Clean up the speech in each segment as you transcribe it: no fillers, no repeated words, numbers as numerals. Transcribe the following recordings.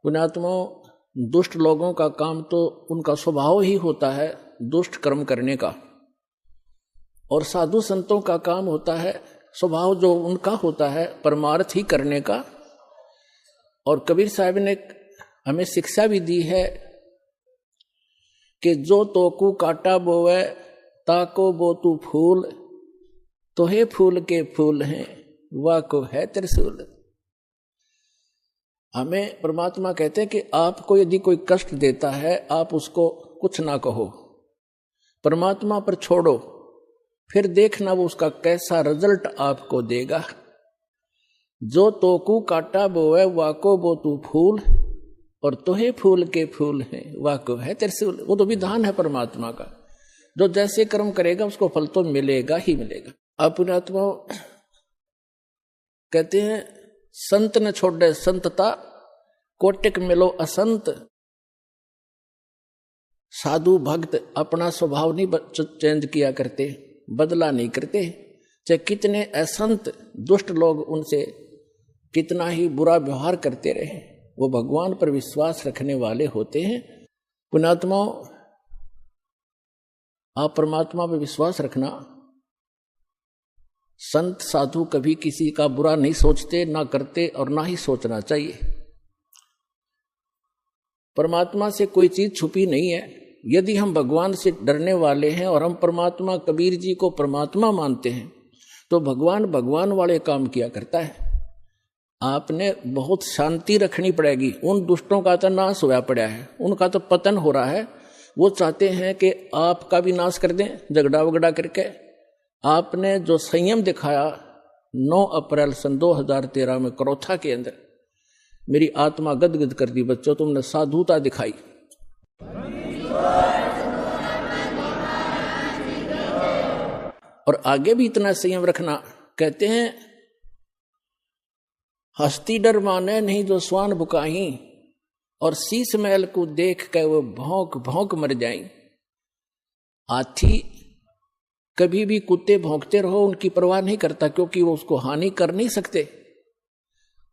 पुण्यात्माओं, दुष्ट लोगों का काम तो उनका स्वभाव ही होता है दुष्ट कर्म करने का, और साधु संतों का काम होता है स्वभाव जो उनका होता है परमार्थ ही करने का। और कबीर साहब ने हमें शिक्षा भी दी है कि जो तोकू काटा बोवे ताको बो तू फूल, तो हे फूल के फूल हैं वाह को है त्रिशूल। हमें परमात्मा कहते हैं कि आपको यदि कोई कष्ट देता है आप उसको कुछ ना कहो, परमात्मा पर छोड़ो, फिर देखना वो उसका कैसा रिजल्ट आपको देगा। जो तोकू काटा बोवे वाको बो तू फूल, और तोहे फूल के फूल हैं वाको है त्रिशूल। वो तो विधान है परमात्मा का, जो जैसे कर्म करेगा उसको फल तो मिलेगा ही मिलेगा। अब पुण्यात्मा कहते हैं संत न छोड़े संतता कोटिक मिलो असंत। साधु भक्त अपना स्वभाव नहीं चेंज किया करते, बदला नहीं करते, चाहे कितने असंत दुष्ट लोग उनसे कितना ही बुरा व्यवहार करते रहे, वो भगवान पर विश्वास रखने वाले होते हैं। पुण्यात्माओं, आप परमात्मा पर विश्वास रखना। संत साधु कभी किसी का बुरा नहीं सोचते, ना करते और ना ही सोचना चाहिए। परमात्मा से कोई चीज छुपी नहीं है। यदि हम भगवान से डरने वाले हैं और हम परमात्मा कबीर जी को परमात्मा मानते हैं तो भगवान भगवान वाले काम किया करता है। आपने बहुत शांति रखनी पड़ेगी। उन दुष्टों का तो नाश होया पड़ा है, उनका तो पतन हो रहा है। वो चाहते हैं कि आपका भी नाश कर दें झगड़ा वगड़ा करके। आपने जो संयम दिखाया 9 अप्रैल सन 2013 में करोथा के अंदर, मेरी आत्मा गदगद कर दी। बच्चों, तुमने साधुता दिखाई। और आगे भी इतना संयम रखना। कहते हैं हस्ती डर माने नहीं जो स्वान बुकाही, और शीश महल को देख के वो भौंक भौंक मर जाएं। हाथी कभी भी कुत्ते भौंकते रहो उनकी परवाह नहीं करता, क्योंकि वो उसको हानि कर नहीं सकते।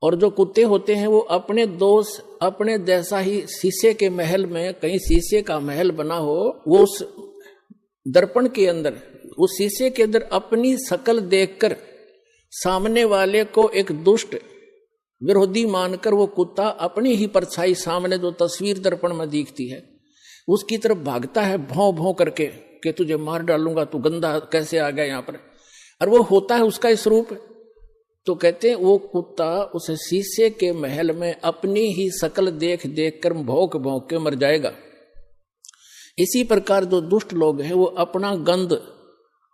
और जो कुत्ते होते हैं वो अपने दोस्त अपने जैसा ही शीशे के महल में, कहीं शीशे का महल बना हो, वो उस दर्पण के अंदर, उस शीशे के अंदर अपनी शकल देखकर सामने वाले को एक दुष्ट विरोधी मानकर वो कुत्ता अपनी ही परछाई सामने जो तस्वीर दर्पण में दिखती है उसकी तरफ भागता है भौं भौं करके कि तुझे मार डालूंगा, तू गंदा कैसे आ गया यहाँ पर। और वो होता है उसका इस रूप। तो कहते हैं वो कुत्ता उस शीशे के महल में अपनी ही शकल देख देख कर भौंक भौंक के मर जाएगा। इसी प्रकार जो दुष्ट लोग हैं वो अपना गंध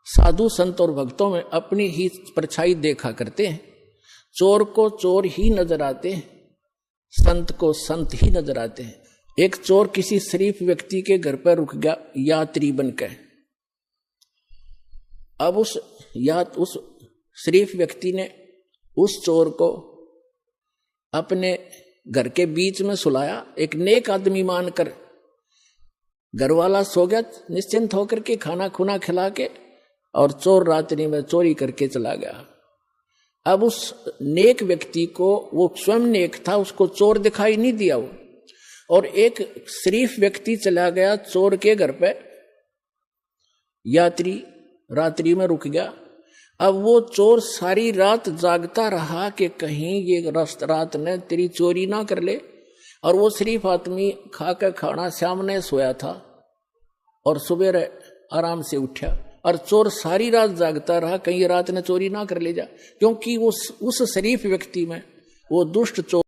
साधु संत और भक्तों में अपनी ही परछाई देखा करते हैं। चोर को चोर ही नजर आते हैं, संत को संत ही नजर आते हैं। एक चोर किसी शरीफ व्यक्ति के घर पर रुक गया यात्री बनकर। अब उस शरीफ व्यक्ति ने उस चोर को अपने घर के बीच में सुलाया, एक नेक आदमी मानकर। घर वाला सो गया निश्चिंत होकर के, खाना खुना खिला के, और चोर रात्रि में चोरी करके चला गया। अब उस नेक व्यक्ति को, वो स्वयं नेक था, उसको चोर दिखाई नहीं दिया वो, और एक शरीफ व्यक्ति चला गया चोर के घर पे, यात्री रात्रि में रुक गया। अब वो चोर सारी रात जागता रहा कि कहीं ये रात ने तेरी चोरी ना कर ले। और वो शरीफ आदमी खाकर खाना सामने सोया था और सुबह आराम से उठा, और चोर सारी रात जागता रहा कहीं रात ने चोरी ना कर ले जा, क्योंकि वो उस शरीफ व्यक्ति में वो दुष्ट चोर